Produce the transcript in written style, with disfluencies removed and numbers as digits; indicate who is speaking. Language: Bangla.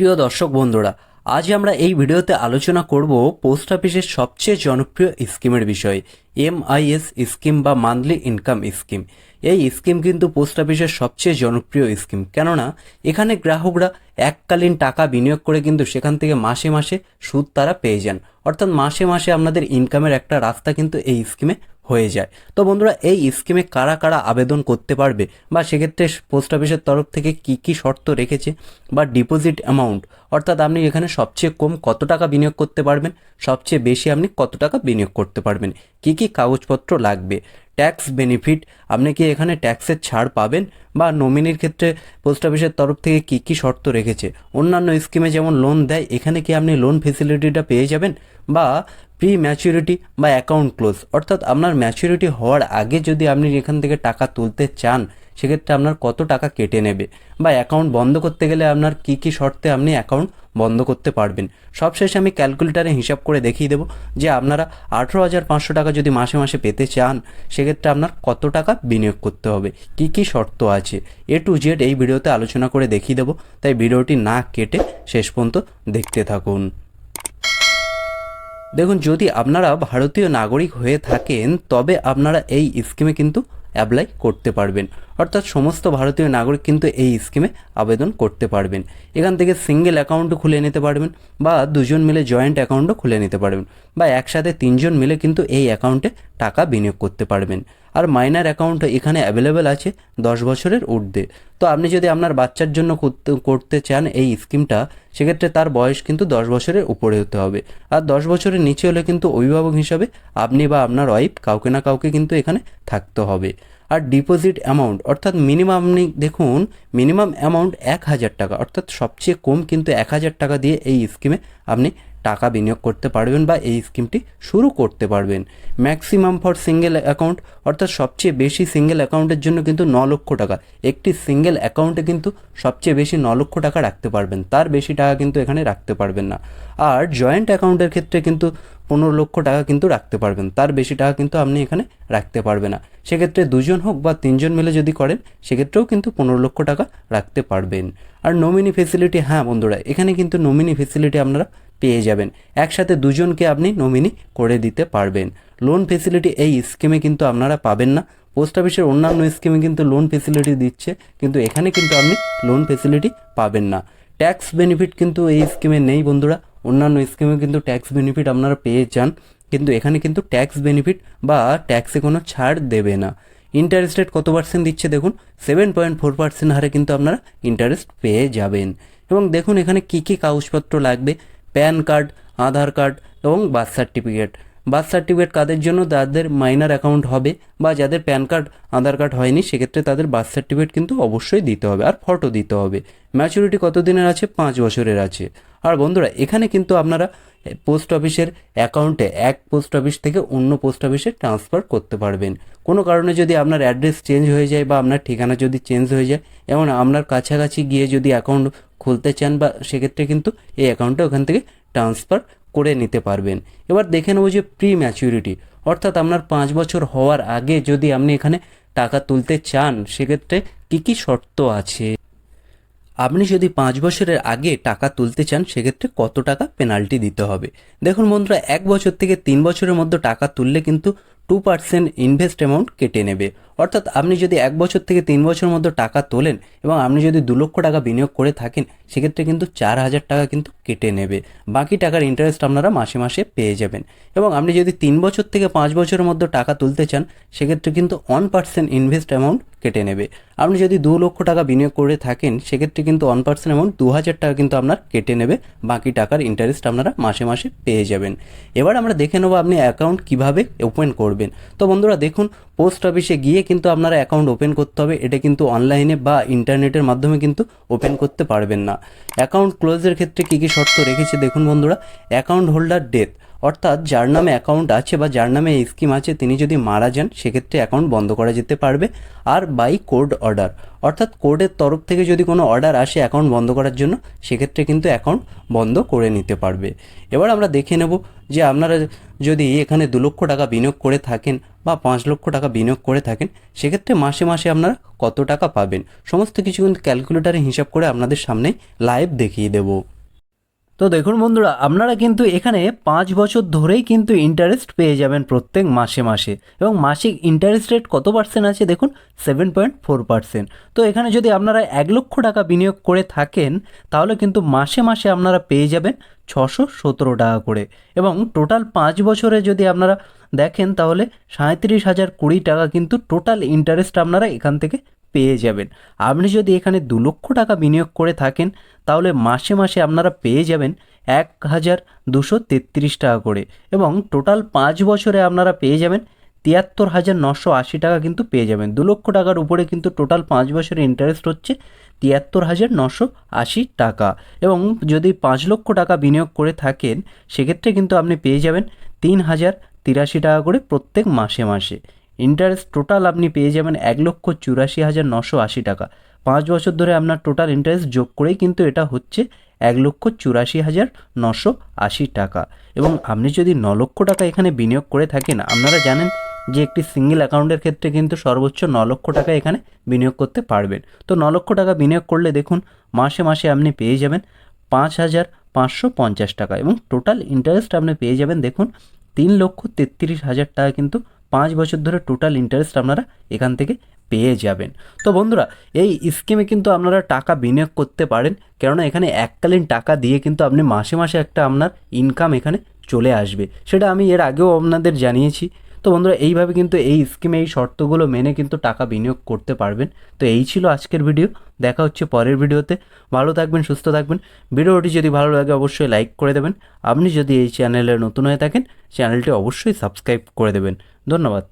Speaker 1: প্রিয় দর্শক বন্ধুরা, আজ আমরা এই ভিডিওতে আলোচনা করব পোস্ট অফিসের সবচেয়ে জনপ্রিয় স্কিমের বিষয়ে। MIS স্কিম বা মান্থলি ইনকাম স্কিম। এই স্কিম কিন্তু পোস্ট অফিসের সবচেয়ে জনপ্রিয় স্কিম, কেননা এখানে গ্রাহকরা এককালীন টাকা বিনিয়োগ করে কিন্তু সেখান থেকে মাসে মাসে সুদ তারা পেয়ে যান। অর্থাৎ মাসে মাসে আপনাদের ইনকামের একটা রাস্তা কিন্তু এই স্কিমে হয়ে যায়। তো বন্ধুরা, এই স্কিমে কারা কারা আবেদন করতে পারবে বা সেক্ষেত্রে পোস্ট অফিসের তরফ থেকে কি কি শর্ত রেখেছে বা ডিপোজিট অ্যামাউন্ট, অর্থাৎ আপনি এখানে সবচেয়ে কম কত টাকা বিনিয়োগ করতে পারবেন, সবচেয়ে বেশি আপনি কত টাকা বিনিয়োগ করতে পারবেন, কি কি কাগজপত্র লাগবে, ট্যাক্স বেনিফিট, আপনি কি এখানে ট্যাক্সের ছাড় পাবেন বা নমিনির ক্ষেত্রে পোস্ট অফিসের তরফ থেকে কি কি শর্ত রেখেছে, অন্যান্য স্কিমে যেমন লোন দেয় এখানে কি আপনি লোন ফেসিলিটিটা পেয়ে যাবেন, বা প্রি ম্যাচুরিটি বা অ্যাকাউন্ট ক্লোজ, অর্থাৎ আপনার ম্যাচুরিটি হওয়ার আগে যদি আপনি এখান থেকে টাকা তুলতে চান সেক্ষেত্রে আপনার কত টাকা কেটে নেবে, বা অ্যাকাউন্ট বন্ধ করতে গেলে আপনার কি কি শর্তে আপনি অ্যাকাউন্ট বন্ধ করতে পারবেন। সবশেষে আমি ক্যালকুলেটারে হিসাব করে দেখিয়ে দেবো যে আপনারা 18,500 টাকা যদি মাসে মাসে পেতে চান সেক্ষেত্রে আপনার কত টাকা বিনিয়োগ করতে হবে, কি কি শর্ত আছে, A to Z এই ভিডিওতে আলোচনা করে দেখিয়ে দেবো। তাই ভিডিওটি না কেটে শেষ পর্যন্ত দেখতে থাকুন। দেখুন, যদি আপনারা ভারতীয় নাগরিক হয়ে থাকেন তবে আপনারা এই স্কিমে কিন্তু অ্যাপ্লাই করতে পারবেন, অর্থাৎ সমস্ত ভারতীয় নাগরিক কিন্তু এই স্কিমে আবেদন করতে পারবেন। এখান থেকে সিঙ্গেল অ্যাকাউন্টও খুলে নিতে পারবেন, বা দুজন মিলে জয়েন্ট অ্যাকাউন্টও খুলে নিতে পারবেন, বা একসাথে তিনজন মিলে কিন্তু এই অ্যাকাউন্টে টাকা বিনিয়োগ করতে পারবেন। আর মাইনার অ্যাকাউন্ট এখানে অ্যাভেলেবেল আছে 10 বছরের ঊর্ধ্বে। তো আপনি যদি আপনার বাচ্চার জন্য করতে চান এই স্কিমটা, সেক্ষেত্রে তার বয়স কিন্তু 10 বছরের উপরে হতে হবে। আর 10 বছরের নিচে হলে কিন্তু অভিভাবক হিসাবে আপনি বা আপনার ওয়াইফ কাউকে না কাউকে কিন্তু এখানে থাকতে হবে। আর ডিপোজিট অ্যামাউন্ট, অর্থাৎ মিনিমাম, আপনি দেখুন মিনিমাম অ্যামাউন্ট 1,000 টাকা, অর্থাৎ সবচেয়ে কম কিন্তু 1,000 টাকা দিয়ে এই স্কিমে আপনি টাকা বিনিয়োগ করতে পারবেন বা এই স্কিমটি শুরু করতে পারবেন। ম্যাক্সিমাম ফর সিঙ্গেল অ্যাকাউন্ট, অর্থাৎ সবচেয়ে বেশি সিঙ্গেল অ্যাকাউন্টের জন্য কিন্তু 9 লক্ষ টাকা, একটি সিঙ্গেল অ্যাকাউন্টে কিন্তু সবচেয়ে বেশি 9 লক্ষ টাকা রাখতে পারবেন, তার বেশি টাকা কিন্তু এখানে রাখতে পারবেন না। আর জয়েন্ট অ্যাকাউন্টের ক্ষেত্রে কিন্তু 15 লক্ষ টাকা কিন্তু রাখতে পারবেন, তার বেশি টাকা কিন্তু আপনি এখানে রাখতে পারবেন না। সেক্ষেত্রে দুজন হোক বা তিনজন মিলে যদি করেন সেক্ষেত্রেও কিন্তু 15 লক্ষ টাকা রাখতে পারবেন। আর নমিনি ফেসিলিটি, হ্যাঁ বন্ধুরা, এখানে কিন্তু নমিনি ফেসিলিটি আপনারা পেয়ে যাবেন, একসাথে দুজনকে আপনি নমিনি করে দিতে পারবেন। লোন ফেসিলিটি এই স্কিমে কিন্তু আপনারা পাবেন না। পোস্ট অফিসের অন্যান্য স্কিমে কিন্তু লোন ফেসিলিটি দিচ্ছে, কিন্তু এখানে কিন্তু আপনি লোন ফেসিলিটি পাবেন না। ট্যাক্স বেনিফিট কিন্তু এই স্কিমে নেই বন্ধুরা, অন্যান্য স্কিমে কিন্তু ট্যাক্স বেনিফিট আপনারা পেয়ে যান, কিন্তু এখানে কিন্তু ট্যাক্স বেনিফিট বা ট্যাক্সে কোনো ছাড় দেবে না। ইন্টারেস্ট রেট কত পার্সেন্ট দিচ্ছে দেখুন, 7.4% হারে কিন্তু আপনারা ইন্টারেস্ট পেয়ে যাবেন। এবং দেখুন এখানে কি কি কাগজপত্র লাগবে, প্যান কার্ড, আধার কার্ড এবং বার্থ সার্টিফিকেট। বার্থ সার্টিফিকেট কাদের জন্য, যাদের মাইনার অ্যাকাউন্ট হবে বা যাদের প্যান কার্ড আধার কার্ড হয়নি সেক্ষেত্রে তাদের বার্থ সার্টিফিকেট কিন্তু অবশ্যই দিতে হবে, আর ফটো দিতে হবে। ম্যাচুরিটি কত দিনের আছে, 5 বছরের আছে। আর বন্ধুরা, এখানে কিন্তু আপনারা পোস্ট অফিসের অ্যাকাউন্টে এক পোস্ট অফিস থেকে অন্য পোস্ট অফিসে ট্রান্সফার করতে পারবেন। কোনো কারণে যদি আপনার অ্যাড্রেস চেঞ্জ হয়ে যায় বা আপনার ঠিকানা যদি চেঞ্জ হয়ে যায়, এবং আপনার কাছাকাছি গিয়ে যদি অ্যাকাউন্ট খুলতে চান বা সেক্ষেত্রে কিন্তু এই অ্যাকাউন্টটা ওখান থেকে ট্রান্সফার করে নিতে পারবেন। এবার দেখে নেব যে প্রি ম্যাচুরিটি, অর্থাৎ আপনার 5 বছর হওয়ার আগে যদি আপনি এখানে টাকা তুলতে চান সেক্ষেত্রে কী কী শর্ত আছে। আপনি যদি 5 বছরের আগে টাকা তুলতে চান সেক্ষেত্রে কত টাকা পেনাল্টি দিতে হবে। দেখুন বন্ধুরা, 1 বছর থেকে 3 বছরের মধ্যে টাকা তুললে কিন্তু 2% ইনভেস্ট অ্যামাউন্ট কেটে নেবে। অর্থাৎ আপনি যদি 1 বছর থেকে 3 বছরের মধ্যে টাকা তোলেন এবং আপনি যদি 2 লক্ষ টাকা বিনিয়োগ করে থাকেন সেক্ষেত্রে কিন্তু 4,000 টাকা কিন্তু কেটে নেবে, বাকি টাকার ইন্টারেস্ট আপনারা মাসে মাসে পেয়ে যাবেন। এবং আপনি যদি 3 বছর থেকে 5 বছরের মধ্যে টাকা তুলতে চান সেক্ষেত্রে কিন্তু 1% ইনভেস্ট অ্যামাউন্ট কেটে নেবে। আপনি যদি 2 লক্ষ টাকা বিনিয়োগ করে থাকেন সেক্ষেত্রে কিন্তু 1% অ্যামাউন্ট 2,000 টাকা কিন্তু আপনার কেটে নেবে, বাকি টাকার ইন্টারেস্ট আপনারা মাসে মাসে পেয়ে যাবেন। এবার আমরা দেখে নেব আপনি অ্যাকাউন্ট কিভাবে ওপেন করবেন। তো বন্ধুরা দেখুন, পোস্ট অফিসে গিয়ে কিন্তু আপনারা অ্যাকাউন্ট ওপেন করতে হবে, এটা কিন্তু অনলাইনে বা ইন্টারনেটের মাধ্যমে কিন্তু ওপেন করতে পারবেন না। অ্যাকাউন্ট ক্লোজের ক্ষেত্রে কী কী শর্ত রেখেছে দেখুন বন্ধুরা, অ্যাকাউন্ট হোল্ডার ডেথ, অর্থাৎ যার নামে অ্যাকাউন্ট আছে বা যার নামে এই স্কিম আছে তিনি যদি মারা যান সেক্ষেত্রে অ্যাকাউন্ট বন্ধ করা যেতে পারবে। আর বাই কোর্ট অর্ডার, অর্থাৎ কোর্টের তরফ থেকে যদি কোনো অর্ডার আসে অ্যাকাউন্ট বন্ধ করার জন্য সেক্ষেত্রে কিন্তু অ্যাকাউন্ট বন্ধ করে নিতে পারবে। এবার আমরা দেখে নেব যে আপনারা যদি এখানে 2 লক্ষ টাকা বিনিয়োগ করে থাকেন বা 5 লক্ষ টাকা বিনিয়োগ করে থাকেন সেক্ষেত্রে মাসে মাসে আপনারা কত টাকা পাবেন, সমস্ত কিছু কিন্তু ক্যালকুলেটারে হিসাব করে আপনাদের সামনে লাইভ দেখিয়ে দেবো। তো দেখুন বন্ধুরা, আপনারা কিন্তু এখানে 5 বছর ধরেই কিন্তু ইন্টারেস্ট পেয়ে যাবেন প্রত্যেক মাসে মাসে, এবং মাসিক ইন্টারেস্ট রেট কত পার্সেন্ট আছে দেখুন, 7.4%। তো এখানে যদি আপনারা 1 লক্ষ টাকা বিনিয়োগ করে থাকেন তাহলে কিন্তু মাসে মাসে আপনারা পেয়ে যাবেন 617 টাকা করে, এবং টোটাল 5 বছরে যদি আপনারা দেখেন তাহলে 37,020 টাকা কিন্তু টোটাল ইন্টারেস্ট আপনারা এখান থেকে পেয়ে যাবেন। আপনি যদি এখানে 2 লক্ষ টাকা বিনিয়োগ করে থাকেন তাহলে মাসে মাসে আপনারা পেয়ে যাবেন 1,233 টাকা করে, এবং টোটাল 5 বছরে আপনারা পেয়ে যাবেন 73,980 টাকা কিন্তু পেয়ে যাবেন। 2 লক্ষ টাকার উপরে কিন্তু টোটাল 5 বছরের ইন্টারেস্ট হচ্ছে 73,980 টাকা, এবং যদি 5 লক্ষ টাকা বিনিয়োগ করে থাকেন সেক্ষেত্রে কিন্তু আপনি পেয়ে যাবেন 3,083 টাকা করে প্রত্যেক মাসে মাসে ইন্টারেস্ট। টোটাল আপনি পেয়ে যাবেন 1,84,980 টাকা। 5 বছর ধরে আপনার টোটাল ইন্টারেস্ট যোগ করেই কিন্তু এটা হচ্ছে 1,84,980 টাকা। এবং আপনি যদি 9 লক্ষ টাকা এখানে বিনিয়োগ করে থাকেন, আপনারা জানেন যে একটি সিঙ্গেল অ্যাকাউন্টের ক্ষেত্রে কিন্তু সর্বোচ্চ 9 লক্ষ টাকা এখানে বিনিয়োগ করতে পারবেন। তো 9 লক্ষ টাকা বিনিয়োগ করলে দেখুন মাসে মাসে আপনি পেয়ে যাবেন 5,550 টাকা, এবং টোটাল ইন্টারেস্ট আপনি পেয়ে যাবেন দেখুন 3,33,000 টাকা কিন্তু 5 বছর ধরে টোটাল ইন্টারেস্ট আপনারা এখান থেকে পেয়ে যাবেন। তো বন্ধুরা, এই স্কিমে কিন্তু আপনারা টাকা বিনিয়োগ করতে পারেন, কেননা এখানে এককালীন টাকা দিয়ে কিন্তু আপনি মাসে মাসে একটা আপনার ইনকাম এখানে চলে আসবে, সেটা আমি এর আগেও আপনাদের জানিয়েছি। তো বন্ধুরা, এইভাবে কিন্তু এই স্কিমে এই শর্তগুলো মেনে কিন্তু টাকা বিনিয়োগ করতে পারবেন। তো এই ছিল আজকের ভিডিও, দেখা হচ্ছে পরের ভিডিওতে। ভালো থাকবেন, সুস্থ থাকবেন। ভিডিওটি যদি ভালো লাগে অবশ্যই লাইক করে দেবেন। আপনি যদি এই চ্যানেলে নতুন হয়ে থাকেন চ্যানেলটি অবশ্যই সাবস্ক্রাইব করে দেবেন। ধন্যবাদ।